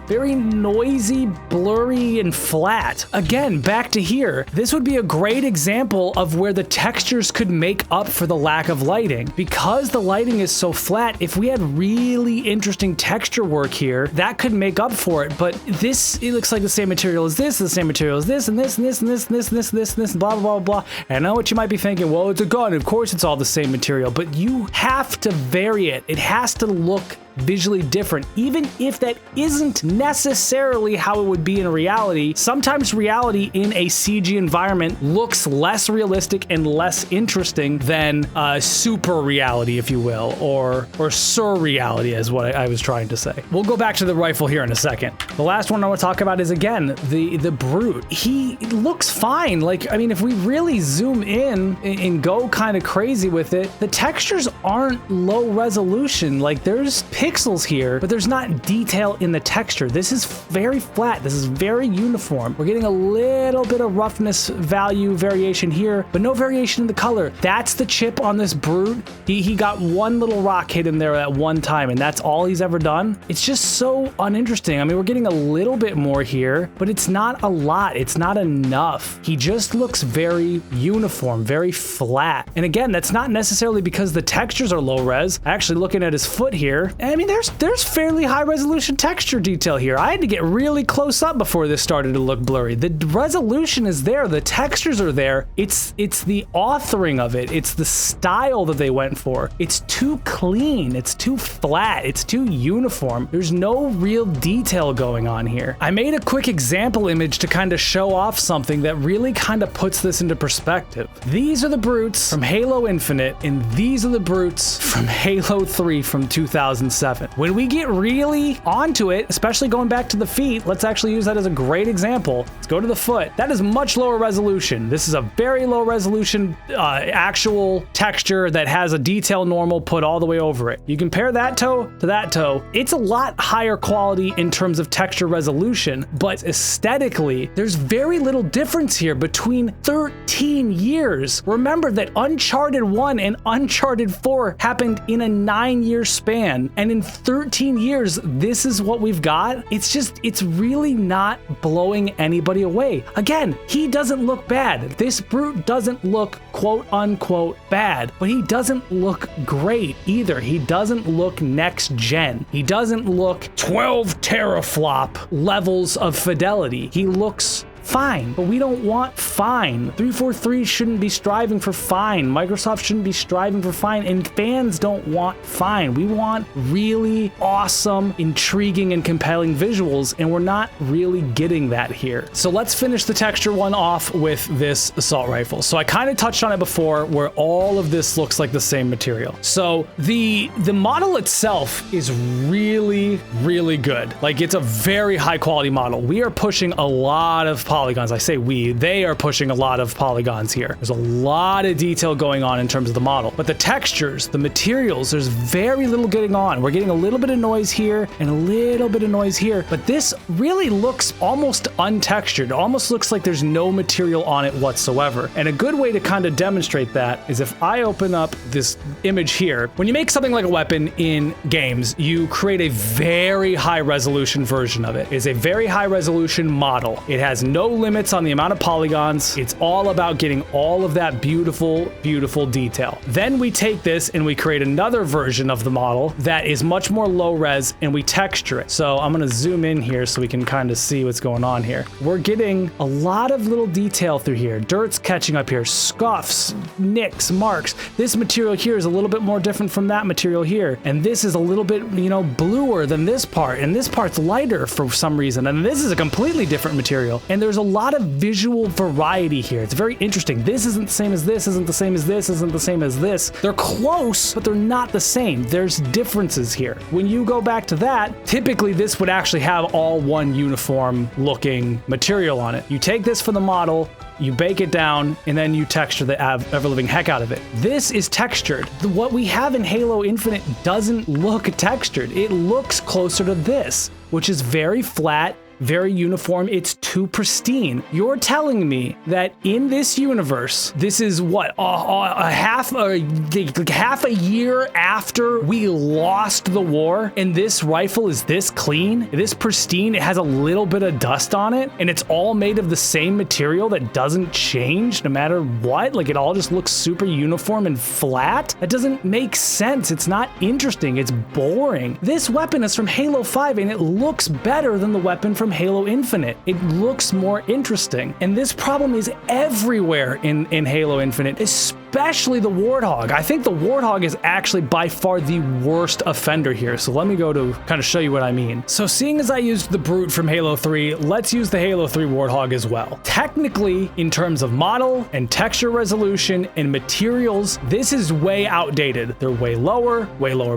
Speaker 2: very noisy, blurry, and flat. Again, back to here. This would be a great example of where the textures could make up for the lack of lighting. Because the lighting is so flat, if we had really interesting texture work here, that could make up for it. But this, it looks like the same material as this, the same material as this, and this, and this, and this, and this, and this, and this, and this, and blah, blah, blah, blah. And I know what you might be thinking, well, it's a gun. Of course it's all the same material, but you have to vary it. It has to look visually different, even if that isn't necessarily how it would be in reality. Sometimes reality in a CG environment looks less realistic and less interesting than super reality, if you will, or surreality is what I was trying to say. We'll go back to the rifle here in a second. The last one I want to talk about is, again, the Brute. He looks fine. Like, I mean, if we really zoom in and go kind of crazy with it, the textures aren't low resolution. Like, there's pixels here, but there's not detail in the texture. This is very flat. This is very uniform. We're getting a little bit of roughness value variation here, but no variation in the color. That's the chip on this Brute. He got one little rock hit in there at one time, and that's all he's ever done. It's just so uninteresting. I mean, we're getting a little bit more here, but it's not a lot. It's not enough. He just looks very uniform, very flat. And again, that's not necessarily because the textures are low res. Actually, looking at his foot here, I mean, there's fairly high resolution texture detail here. I had to get really close up before this started to look blurry. The resolution is there, the textures are there. It's the authoring of it. It's the style that they went for. It's too clean. It's too flat. It's too uniform. There's no real detail going on here. I made a quick example image to kind of show off something that really kind of puts this into perspective. These are the brutes from Halo Infinite, and these are the brutes from Halo 3 from 2007. When we get really onto it, especially going back to the feet, let's actually use that as a great example. Let's go to the foot. That is much lower resolution. This is a very low resolution actual texture that has a detail normal put all the way over it. You compare that toe to that toe, it's a lot higher quality in terms of texture resolution, but aesthetically, there's very little difference here between 13 years. Remember that Uncharted 1 and Uncharted 4 happened in a 9-year span, and in 13 years, this is what we've got. It's really not blowing anybody away. Again, he doesn't look bad. This brute doesn't look quote unquote bad, but he doesn't look great either. He doesn't look next gen. He doesn't look 12 teraflop levels of fidelity. He looks fine, but we don't want fine. 343 shouldn't be striving for fine. Microsoft shouldn't be striving for fine, and fans don't want fine. We want really awesome, intriguing, and compelling visuals, and we're not really getting that here. So let's finish the texture one off with this assault rifle. So I kind of touched on it before, where all of this looks like the same material. So the model itself is really, really good. Like, it's a very high quality model. We are pushing a lot of polygons. I say they are pushing a lot of polygons here. There's a lot of detail going on in terms of the model, but the textures, the materials, there's very little getting on. We're getting a little bit of noise here and a little bit of noise here, but this really looks almost untextured. It almost looks like there's no material on it whatsoever. And a good way to kind of demonstrate that is if I open up this image here. When you make something like a weapon in games, you create a very high resolution version of it. It is a very high resolution model. It has no limits on the amount of polygons. It's all about getting all of that beautiful, beautiful detail. Then we take this and we create another version of the model that is much more low res, and we texture it. So I'm going to zoom in here so we can kind of see what's going on here. We're getting a lot of little detail through here. Dirt's catching up here, scuffs, nicks, marks. This material here is a little bit more different from that material here. And this is a little bit, bluer than this part. And this part's lighter for some reason. And this is a completely different material. And there's a lot of visual variety here. It's very interesting. This isn't the same as this, isn't the same as this, isn't the same as this. They're close, but they're not the same. There's differences here. When you go back to that, typically this would actually have all one uniform looking material on it. You take this for the model, you bake it down, and then you texture the ever-living heck out of it. This is textured. What we have in Halo Infinite doesn't look textured. It looks closer to this, which is very flat, very uniform. It's too pristine. You're telling me that in this universe, this is what, half a year after we lost the war, and this rifle is this clean, this pristine, it has a little bit of dust on it, and it's all made of the same material that doesn't change no matter what? Like, it all just looks super uniform and flat? That doesn't make sense. It's not interesting. It's boring. This weapon is from Halo 5, and it looks better than the weapon from Halo Infinite. It looks more interesting. And this problem is everywhere in Halo Infinite, especially the Warthog. I think the Warthog is actually by far the worst offender here. So let me go to kind of show you what I mean. So seeing as I used the Brute from Halo 3, let's use the Halo 3 Warthog as well. Technically, in terms of model and texture resolution and materials, this is way outdated. They're way lower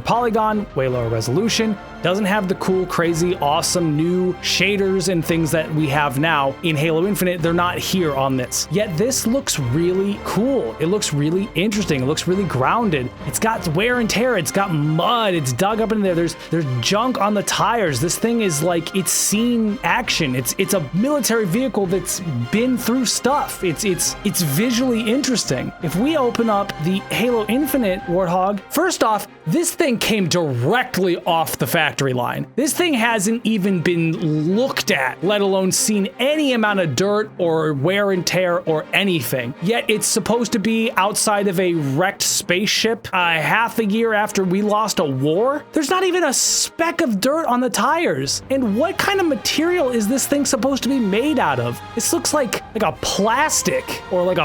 Speaker 2: polygon, way lower resolution. Doesn't have the cool, crazy, awesome new shaders and things that we have now in Halo Infinite. They're not here on this. Yet this looks really cool. It looks really interesting. It looks really grounded. It's got wear and tear. It's got mud. It's dug up in there. There's junk on the tires. This thing is like, it's seen action. It's a military vehicle that's been through stuff. It's visually interesting. If we open up the Halo Infinite Warthog, first off, this thing came directly off the factory line. This thing hasn't even been looked at, let alone seen any amount of dirt or wear and tear or anything. Yet it's supposed to be out outside of a wrecked spaceship half a year after we lost a war? There's not even a speck of dirt on the tires. And what kind of material is this thing supposed to be made out of? This looks like a plastic, or like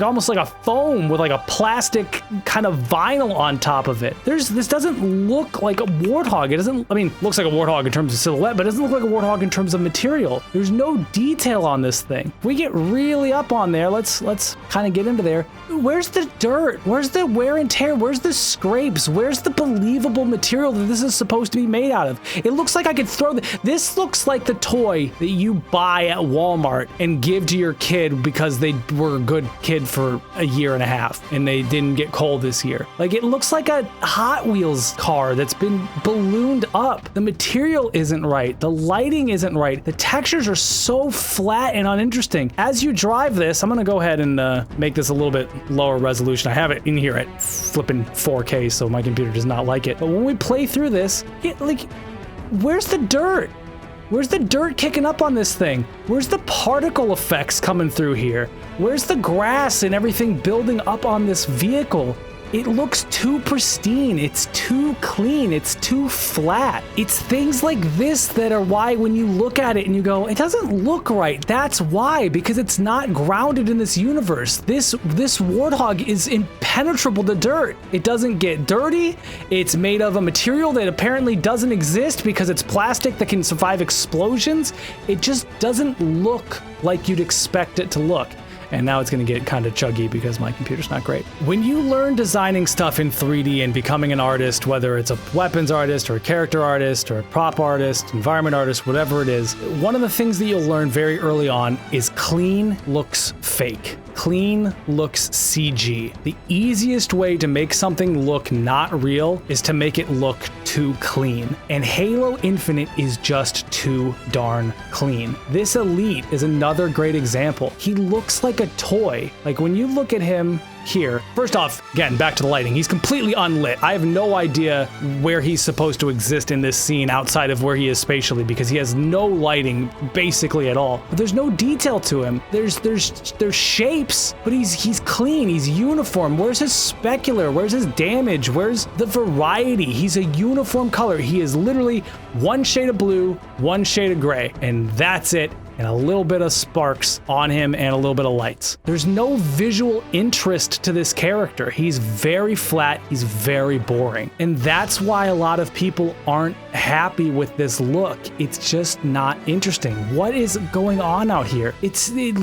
Speaker 2: almost like a foam with like a plastic kind of vinyl on top of it. This doesn't look like a Warthog. It doesn't, I mean, looks like a Warthog in terms of silhouette, but it doesn't look like a Warthog in terms of material. There's no detail on this thing. If we get really up on there, let's kind of get into there. Where's the dirt? Where's the wear and tear? Where's the scrapes? Where's the believable material that this is supposed to be made out of? It looks like I could throw this looks like the toy that you buy at Walmart and give to your kid because they were a good kid for a year and a half and they didn't get cold this year. Like, it looks like a Hot Wheels car that's been ballooned up. The material isn't right. The lighting isn't right. The textures are so flat and uninteresting. As you drive this, I'm gonna go ahead and make this a little bit lower resolution. I have it in here at flipping 4K, so my computer does not like it. But when we play through this, where's the dirt? Where's the dirt kicking up on this thing? Where's the particle effects coming through here? Where's the grass and everything building up on this vehicle? It looks too pristine, it's too clean, it's too flat. It's things like this that are why when you look at it and you go, it doesn't look right. That's why, because it's not grounded in this universe. This Warthog is impenetrable to dirt. It doesn't get dirty. It's made of a material that apparently doesn't exist because it's plastic that can survive explosions. It just doesn't look like you'd expect it to look. And now it's going to get kind of chuggy because my computer's not great. When you learn designing stuff in 3D and becoming an artist, whether it's a weapons artist or a character artist or a prop artist, environment artist, whatever it is, one of the things that you'll learn very early on is clean looks fake. Clean looks CG. The easiest way to make something look not real is to make it look too clean. And Halo Infinite is just too darn clean. This Elite is another great example. He looks like a toy. Like, when you look at him here, first off, again, back to the lighting, he's completely unlit. I have no idea where he's supposed to exist in this scene outside of where he is spatially, because he has no lighting basically at all. But there's no detail to him. There's shapes, but he's clean, he's uniform. Where's his specular? Where's his damage? Where's the variety? He's a uniform color. He is literally one shade of blue, one shade of gray, and that's it. And a little bit of sparks on him and a little bit of lights. There's no visual interest to this character. He's very flat, he's very boring. And that's why a lot of people aren't happy with this look. It's just not interesting. What is going on out here? It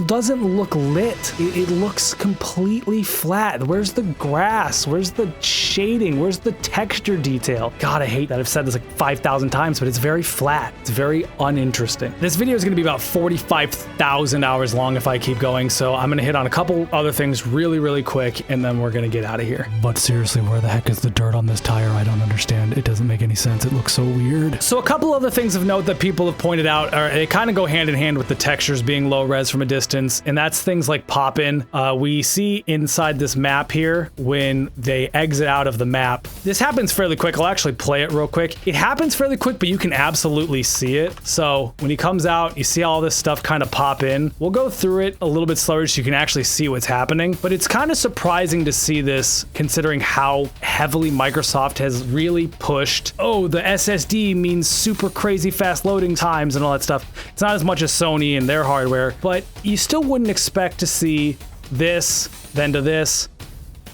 Speaker 2: doesn't look lit. It looks completely flat. Where's the grass? Where's the shading? Where's the texture detail? God, I hate that I've said this like 5,000 times, but it's very flat. It's very uninteresting. This video is gonna be about 45,000 hours long if I keep going, so I'm gonna hit on a couple other things really quick, and then we're gonna get out of here. But seriously, where the heck is the dirt on this tire? I don't understand. It doesn't make any sense. It looks so weird. So a couple other things of note that people have pointed out are, they kind of go hand in hand with the textures being low res from a distance, and that's things like pop-in. We see inside this map here when they exit out of the map. This happens fairly quick. I'll actually play it real quick. It happens fairly quick, but you can absolutely see it. So when he comes out, you see all this stuff kind of pop in. We'll go through it a little bit slower so you can actually see what's happening, but it's kind of surprising to see this considering how heavily Microsoft has really pushed, oh, the SSD means super crazy fast loading times and all that stuff. It's not as much as Sony and their hardware, but you still wouldn't expect to see this, then to this,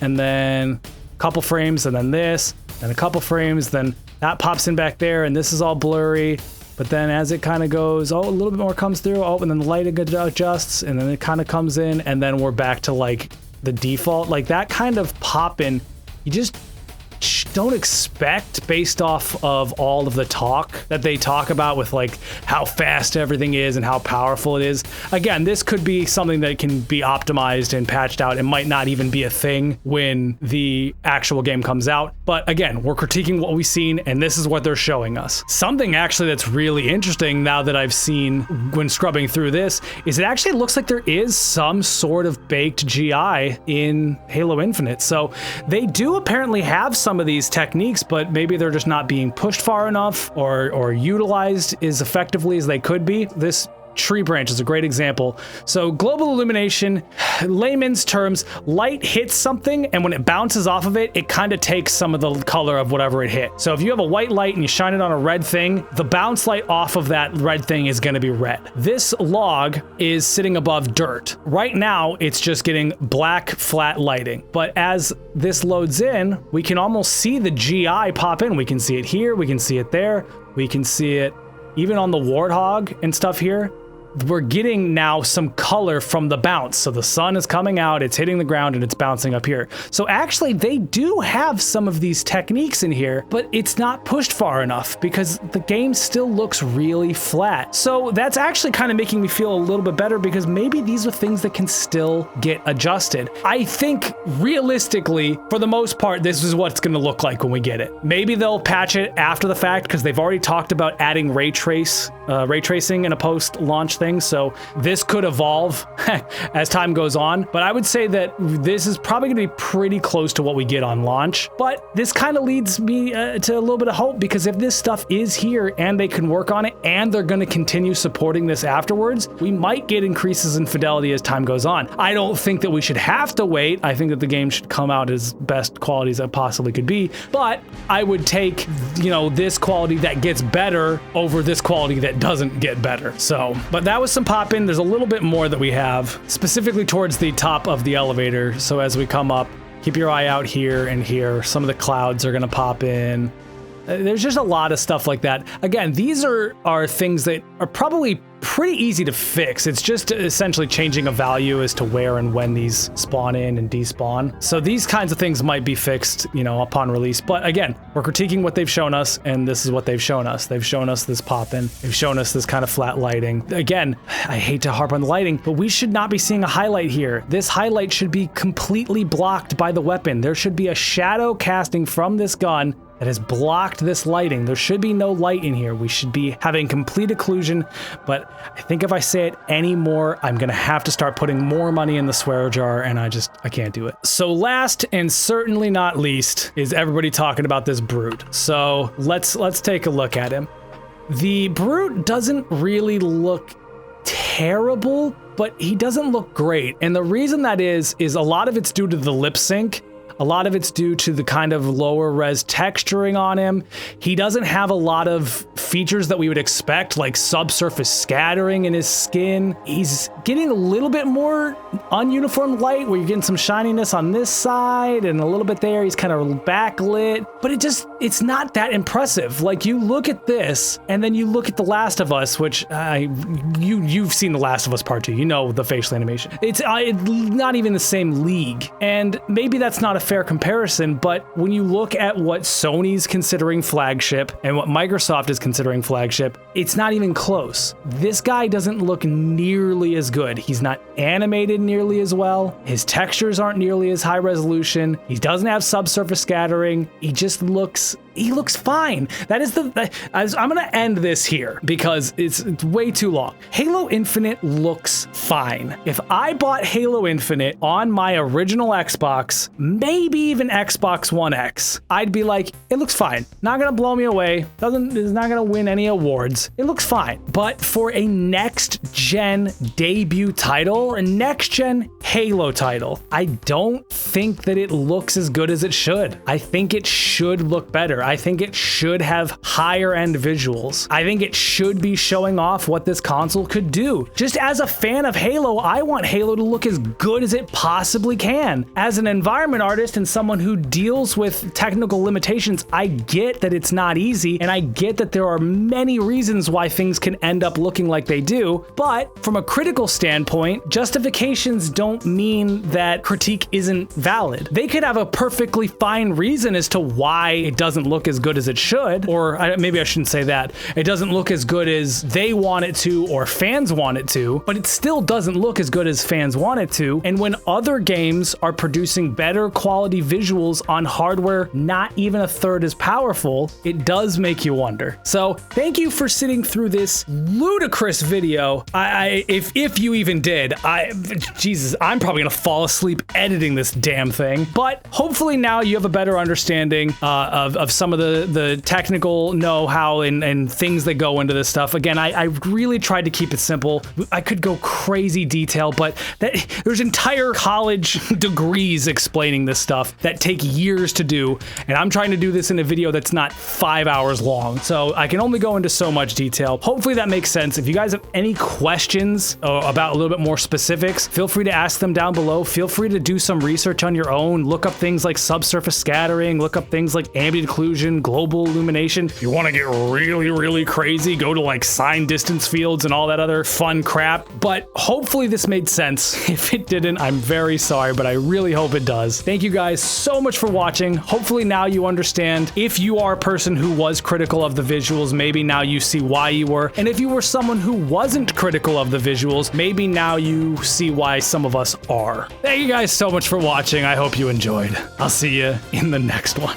Speaker 2: and then a couple frames, and then this, and a couple frames, then that pops in back there, and this is all blurry. But then as it kind of goes, oh, a little bit more comes through, oh, and then the lighting adjusts, and then it kind of comes in, and then we're back to like the default. Like that kind of pop in, you just don't expect based off of all of the talk that they talk about with like how fast everything is and how powerful it is. Again, this could be something that can be optimized and patched out. It might not even be a thing when the actual game comes out. But again, we're critiquing what we've seen, and this is what they're showing us. Something actually that's really interesting now that I've seen when scrubbing through this is it actually looks like there is some sort of baked GI in Halo Infinite. So they do apparently have some of these techniques, but maybe they're just not being pushed far enough or utilized as effectively as they could be. This tree branch is a great example. So global illumination, layman's terms, light hits something, and when it bounces off of it, it kind of takes some of the color of whatever it hit. So if you have a white light and you shine it on a red thing, the bounce light off of that red thing is going to be red. This log is sitting above dirt. Right now, it's just getting black flat lighting. But as this loads in, we can almost see the GI pop in. We can see it here, we can see it there, we can see it even on the Warthog and stuff here. We're getting now some color from the bounce. So the sun is coming out, it's hitting the ground, and it's bouncing up here. So actually, they do have some of these techniques in here, but it's not pushed far enough because the game still looks really flat. So that's actually kind of making me feel a little bit better because maybe these are things that can still get adjusted. I think realistically, for the most part, this is what it's going to look like when we get it. Maybe they'll patch it after the fact because they've already talked about adding ray tracing in a post-launch thing, so this could evolve as time goes on, but I would say that this is probably going to be pretty close to what we get on launch. But this kind of leads me to a little bit of hope, because if this stuff is here and they can work on it and they're going to continue supporting this afterwards, we might get increases in fidelity as time goes on. I don't think that we should have to wait. I think that the game should come out as best quality as it possibly could be, but I would take, this quality that gets better over this quality that doesn't get better. So, but that was some pop in. There's a little bit more that we have, specifically towards the top of the elevator. So as we come up, keep your eye out here and here. Some of the clouds are going to pop in. There's just a lot of stuff like that. Again, these are things that are probably pretty easy to fix. It's just essentially changing a value as to where and when these spawn in and despawn. So these kinds of things might be fixed, upon release. But again, we're critiquing what they've shown us, and this is what they've shown us. They've shown us this pop-in. They've shown us this kind of flat lighting. Again, I hate to harp on the lighting, but we should not be seeing a highlight here. This highlight should be completely blocked by the weapon. There should be a shadow casting from this gun that has blocked this lighting. There should be no light in here. We should be having complete occlusion, but I think if I say it anymore, I'm gonna have to start putting more money in the swear jar, and I can't do it. So last and certainly not least is everybody talking about this brute. So let's take a look at him. The brute doesn't really look terrible, but he doesn't look great. And the reason that is a lot of it's due to the lip sync. A lot of it's due to the kind of lower res texturing on him. He doesn't have a lot of features that we would expect, like subsurface scattering in his skin. He's getting a little bit more ununiform light, where you're getting some shininess on this side and a little bit there. He's kind of backlit, but it's not that impressive. Like, you look at this and then you look at The Last of Us, which you've seen The Last of Us Part 2. You know the facial animation. It's not even the same league, and maybe that's not a fair comparison, but when you look at what Sony's considering flagship and what Microsoft is considering flagship, it's not even close. This guy doesn't look nearly as good. He's not animated nearly as well. His textures aren't nearly as high resolution. He doesn't have subsurface scattering. He looks fine. I'm gonna end this here because it's way too long. Halo Infinite looks fine. If I bought Halo Infinite on my original Xbox, maybe even Xbox One X, I'd be like, it looks fine. Not gonna blow me away. Is not gonna win any awards. It looks fine. But for a next-gen debut title, a next-gen Halo title, I don't think that it looks as good as it should. I think it should look better. I think it should have higher end visuals. I think it should be showing off what this console could do. Just as a fan of Halo, I want Halo to look as good as it possibly can. As an environment artist and someone who deals with technical limitations, I get that it's not easy, and I get that there are many reasons why things can end up looking like they do, but from a critical standpoint, justifications don't mean that critique isn't valid. They could have a perfectly fine reason as to why it doesn't look as good as it should, or maybe I shouldn't say that. It doesn't look as good as they want it to or fans want it to, but it still doesn't look as good as fans want it to. And when other games are producing better quality visuals on hardware not even a third as powerful, it does make you wonder. So So thank you for sitting through this ludicrous video. If you even did, Jesus, I'm probably gonna fall asleep editing this damn thing. But hopefully now you have a better understanding of some of the technical know-how and things that go into this stuff. Again, I really tried to keep it simple. I could go crazy detail, but there's entire college degrees explaining this stuff that take years to do, and I'm trying to do this in a video that's not 5 hours long, so I can only go into so much detail. Hopefully that makes sense. If you guys have any questions about a little bit more specifics, feel free to ask them down below. Feel free to do some research on your own. Look up things like subsurface scattering, look up things like ambient occlusion, global illumination. If you want to get really, really crazy, go to like sine distance fields and all that other fun crap. But hopefully this made sense. If it didn't, I'm very sorry, but I really hope it does. Thank you guys so much for watching. Hopefully now you understand. If you are a person who was critical of the visuals, maybe now you see why you were. And if you were someone who wasn't critical of the visuals, maybe now you see why some of us are. Thank you guys so much for watching. I hope you enjoyed. I'll see you in the next one.